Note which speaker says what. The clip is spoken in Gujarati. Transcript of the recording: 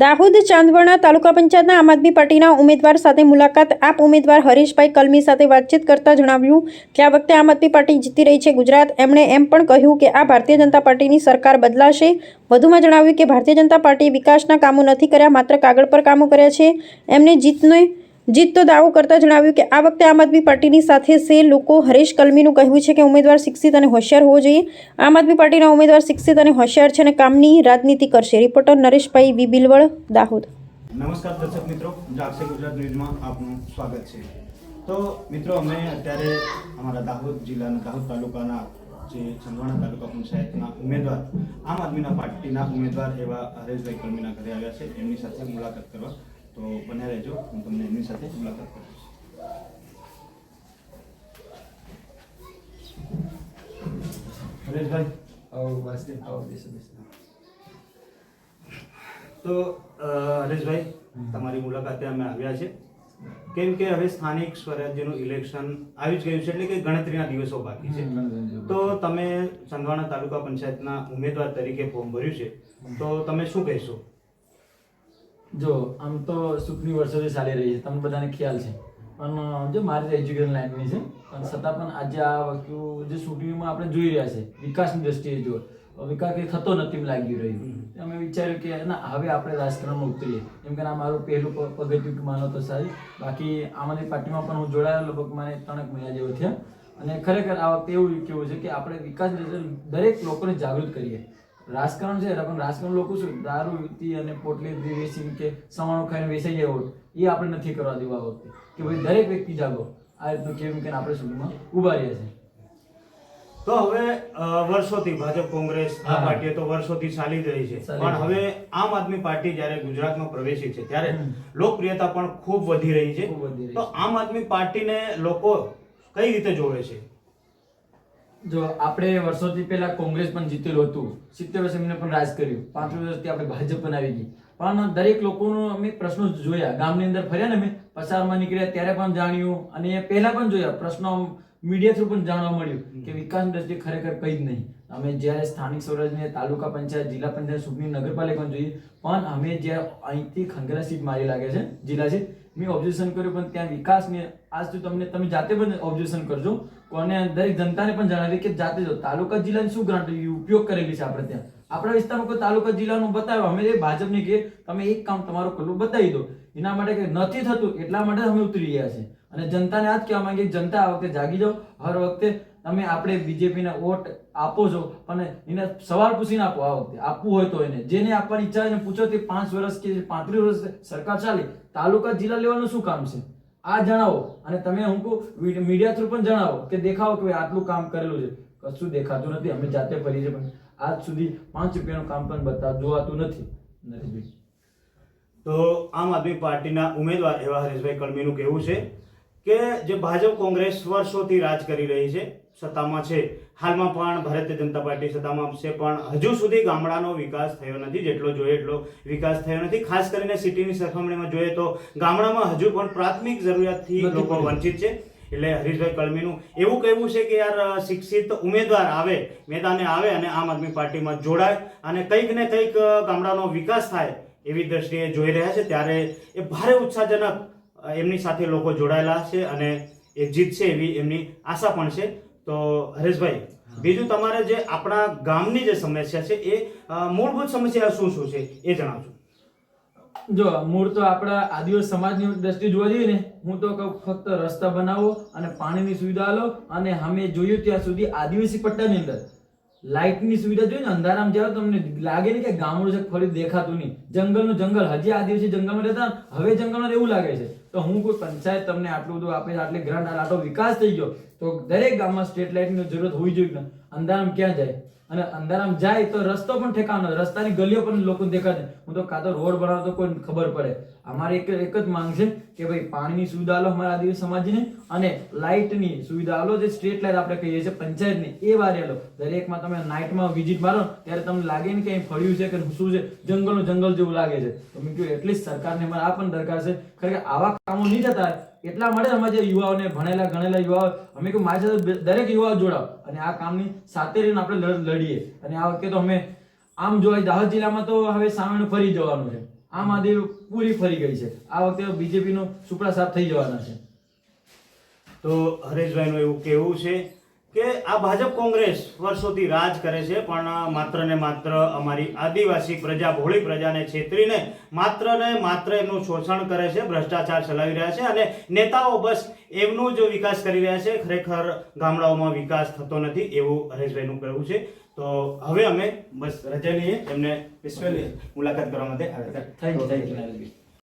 Speaker 1: દાહોદ ચાંદવડ તાલુકા પંચાયતના આમ આદમી પાર્ટીના ઉમેદવાર સાથે મુલાકાત આપ ઉમેદવાર હરીશભાઈ કલમી સાથે વાતચીત કરતા જણાવ્યું કે આ વખતે આમ આદમી પાર્ટી જીતી રહી છે ગુજરાત. એમણે એમ પણ કહ્યું કે આ ભારતીય જનતા પાર્ટીની સરકાર બદલાશે. વધુમાં જણાવ્યું કે ભારતીય જનતા પાર્ટીએ વિકાસના કામો નથી કર્યા, માત્ર કાગળ પર કામો કર્યા છે. એમને જીતતો દાવો કરતા જણાવ્યું કે આ વખતે આમ આદમી પાર્ટીની સાથે છે લોકો. હરીશ કલમીનું કહેવું છે કે ઉમેદવાર શિક્ષિત અને હોશિયાર હોવો જોઈએ. આમ આદમી પાર્ટીના ઉમેદવાર શિક્ષિત અને હોશિયાર છે અને કામની રાજનીતિ કરશે. રિપોર્ટર નરેશભાઈ વી બિલવડ, દાહોદ.
Speaker 2: નમસ્કાર દર્શક મિત્રો, જાગશે ગુજરાત ન્યૂઝમાં આપનું સ્વાગત છે. તો મિત્રો, અમે અત્યારે અમારા દાહોદ જિલ્લાના દાહોદ તાલુકાના જે ચાંદવડ તાલુકા પંચાયતના ઉમેદવાર આમ આદમીના પાર્ટીના ઉમેદવાર એવા હરેશભાઈ કલમીના ઘરે આવ્યા છે. એમની સાથે મુલાકાત કરવા, તો બન્યા રહેજો, હું તમને એમની સાથે મુલાકાત કરીશ. હરેશભાઈ, તો હરેશભાઈ, તમારી મુલાકાતે અમે આવ્યા છે કેમ કે હવે સ્થાનિક સ્વરાજ્યનું ઇલેક્શન આવી જ ગયું છે, એટલે કે ગણતરીના દિવસો બાકી છે. તો તમે ચાંદવડ તાલુકા પંચાયતના ઉમેદવાર તરીકે ફોર્મ ભર્યું છે, તો તમે શું કહેશો?
Speaker 3: જો આમ તો સુખની વર્ષોથી ચાલી રહી છે, તમને બધાને ખ્યાલ છે, પણ જો મારી એજ્યુકેશન લાઈનની છે, પણ છતાં પણ આજે આ વસ્તુ જે ચૂંટણીમાં આપણે જોઈ રહ્યા છે, વિકાસની દ્રષ્ટિએ જો વિકાસ કંઈ થતો નથી લાગી રહ્યું. અમે વિચાર્યું કે ના, હવે આપણે રાજકારણમાં ઉતરીએ. એમ કે આ મારું પહેલું પગથિયું માનો તો સારી. બાકી આમ આદમી પાર્ટીમાં પણ હું જોડાયેલો, લગભગ મને 3 મહિના જેવો થયા. અને ખરેખર આ વખતે એવું કેવું છે કે આપણે વિકાસ દરેક લોકોને જાગૃત કરીએ. રાજકારણ છે પણ રાજકારણ લોકો શું દારૂ પી અને પોટલી વેચીને કે સવાણું ખાઈને વેચાઈ જાય વોટ, એ આપણે નથી કરવા દેવું આ વખતે. કે ભાઈ દરેક વ્યક્તિ જાગો, આ રીતનું કેમ કે આપણે સુધીમાં ઉભા રહ્યા છે.
Speaker 2: તો હવે વર્ષોથી ભાજપ કોંગ્રેસ આ પાર્ટીઓ તો વર્ષોથી ચાલી જ રહી છે, પણ હવે આમ આદમી પાર્ટી જ્યારે ગુજરાતમાં પ્રવેશી છે ત્યારે લોકપ્રિયતા પણ ખૂબ વધી રહી છે. તો આમ આદમી પાર્ટીને લોકો કઈ રીતે જોવે છે?
Speaker 3: જો આપણે વર્ષોથી પહેલા કોંગ્રેસ પણ જીતેલું હતું, 70 વર્ષ એમને પણ રાજ કર્યું, 35 વર્ષથી આપણે ભાજપ પણ આવી ગઈ, પણ દરેક લોકોનું અમે પ્રશ્નો જોયા. ગામની અંદર ફર્યા ને, અમે પસારમાં નીકળ્યા ત્યારે પણ જાણ્યું, અને પહેલા પણ જોયા પ્રશ્નો મીડિયા થ્રુ પણ જાણવા મળ્યું કે વિકાસની દ્રષ્ટિએ ખરેખર કંઈ જ નહીં. અમે જ્યારે સ્થાનિક સ્વરાજ્યની તાલુકા પંચાયત, જિલ્લા પંચાયત ચૂંટણી, નગરપાલિકા જોઈએ, પણ અમે જ્યારે અહીંથી ખંગરા સીટ મારી લાગે છે જિલ્લા સીટ, મેં ઓબ્ઝર્વેશન કર્યું, પણ ત્યાં વિકાસને આજ તો તમે જાતે પણ ઓબ્ઝર્વેશન કરજો, કોને દરેક જનતાને પણ જણાવી કે જાતે જો તાલુકા જિલ્લાની શું ગ્રાન્ટ ઉપયોગ કરેલી છે. આપણે ત્યાં આપણા વિસ્તારમાં કોઈ તાલુકા જિલ્લાનું બતાવ્યો, અમે એ ભાજપને કે તમે એક કામ તમારું કરેલું બતાવી દો. એના માટે કે નથી થતું, એટલા માટે અમે ઉતરી ગયા છે. અને જનતાને આ જ કહેવા માંગીએ, જનતા આ વખતે જાગી જાઓ. હર વખતે તમે આપણે બીજેપીને વોટ આપો છો, પણ એને સવાલ પૂછીને આપો. આ વખતે આપવું હોય તો એને જેને આપવાની ઈચ્છા એને પૂછો કે 5 વર્ષ કે 35 વર્ષ સરકાર ચાલી, તાલુકા જિલ્લા લેવલનું શું કામ છે આ જણાવો. અને તમે અમુક મીડિયા થ્રુ પણ જણાવો કે દેખાવો કે આટલું કામ કરેલું છે. કશું દેખાતું નથી. અમે જાતે ફરી છે, પણ આજ સુધી 5 રૂપિયાનું કામ પણ જોવાતું નથી.
Speaker 2: તો આમ આદમી પાર્ટીના ઉમેદવાર એવા હરેશભાઈ કલમીનું કહેવું છે કે જે ભાજપ કોંગ્રેસ વર્ષોથી રાજ કરી રહી છે, સત્તામાં છે, હાલમાં પણ ભારતીય જનતા પાર્ટી સત્તામાં છે, પણ હજુ સુધી ગામડાનો વિકાસ થયો નથી. જેટલો જોઈએ એટલો વિકાસ થયો નથી. ખાસ કરીને સિટીની સરખામણીમાં જોઈએ તો ગામડામાં હજુ પણ પ્રાથમિક જરૂરિયાતથી લોકો વંચિત છે. એટલે હરીશભાઈ કલમીનું એવું કહેવું છે કે યાર, શિક્ષિત ઉમેદવાર આવે, મેદાને આવે અને આમ આદમી પાર્ટીમાં જોડાય અને કંઈક ને કંઈક ગામડાનો વિકાસ થાય એવી દ્રષ્ટિએ જોઈ રહ્યા છે. ત્યારે એ ભારે ઉત્સાહજનક એમની સાથે લોકો જોડાયેલા છે અને એ જીતશે એવી એમની આશા પણ છે. તો હરેશભાઈ, બીજું તમારે જે આપણા ગામની જે સમસ્યા છે એ મૂળભૂત સમસ્યા શું શું છે એ જણાવજો.
Speaker 3: જો મૂળ તો આપણા આદિવાસી સમાજની દ્રષ્ટિએ જોવા જઈએ ને, હું તો કહું ફક્ત રસ્તા બનાવો અને પાણીની સુવિધા લો. અને અમે જોયું ત્યાં સુધી આદિવાસી પટ્ટાની અંદર લાઇટની સુવિધા જોઈએ ને, અંધારામાં જાવ તમને લાગે ને કે ગામડું છે, ફરી દેખાતું નહીં. જંગલનું જંગલ, હજી આદિવાસી જંગલમાં રહેતા, હવે જંગલમાં એવું લાગે છે. તો હું કોઈ પંચાયત તમને આટલું બધું આપે, આટલી ગ્રાન્ટ, આટલો વિકાસ થઈ ગયો, તો દરેક ગામમાં સ્ટ્રીટ લાઇટની જરૂરત હોવી જોઈએ. અંધારામાં ક્યાં જાય? અને અંધારામાં જાય તો રસ્તો પણ ઠેકાણો, રસ્તાની ગલીઓ પણ લોકોને દેખાય. હું તો કાં તો રોડ બનાવતો કોઈ ખબર પડે. અમારી એક જ માંગ છે કે ભાઈ પાણીની સુવિધા આલો અમારા આદિવાસી સમાજને, અને લાઇટની સુવિધા આલો. જે સ્ટ્રીટ લાઇટ આપણે કહીએ છીએ પંચાયતની, એ વારે આલો. દરેકમાં તમે નાઇટમાં વિઝિટ મારો ત્યારે તમને લાગે ને કે અહીં ફળ્યું છે કે શું છે, જંગલનું જંગલ જેવું લાગે છે. તો મેં કહ્યું એટલીસ્ટ સરકારને અમારે આ પણ દરકાર છે. ખરેખર આવા કામો નહીં થતા, એટલા માટે અમારે જે યુવાઓને ભણેલા ગણેલા યુવાઓ, અમે કે મારી સાથે દરેક યુવાઓ જોડાવ અને આ કામની સાથે રહીને આપણે લડીએ. અને આ વખતે તો અમે આમ જોવા દાહોદ જિલ્લામાં તો હવે સામેનું ફરી જવાનું છે. આમ આદમી પૂરી ફરી ગઈ છે. આ વખતે બીજેપી નો સુપડા સાફ થઈ જવાના છે.
Speaker 2: તો હરેશભાઈનું એવું કહેવું છે કે આ ભાજપ કોંગ્રેસ વર્ષોથી રાજ કરે છે, પણ માત્ર ને માત્ર અમારી આદિવાસી પ્રજા, ભોળી પ્રજાને છેતરીને માત્ર ને માત્ર એમનું શોષણ કરે છે, ભ્રષ્ટાચાર ચલાવી રહ્યા છે અને નેતાઓ બસ એમનું જ વિકાસ કરી રહ્યા છે. ખરેખર ગામડાઓમાં વિકાસ થતો નથી એવું હરેશભાઈનું કહેવું છે. તો હવે અમે બસ રજા લઈએ, એમને પેશવેલી મુલાકાત કરવા માટે આવ્યા હતા.
Speaker 3: Thank you.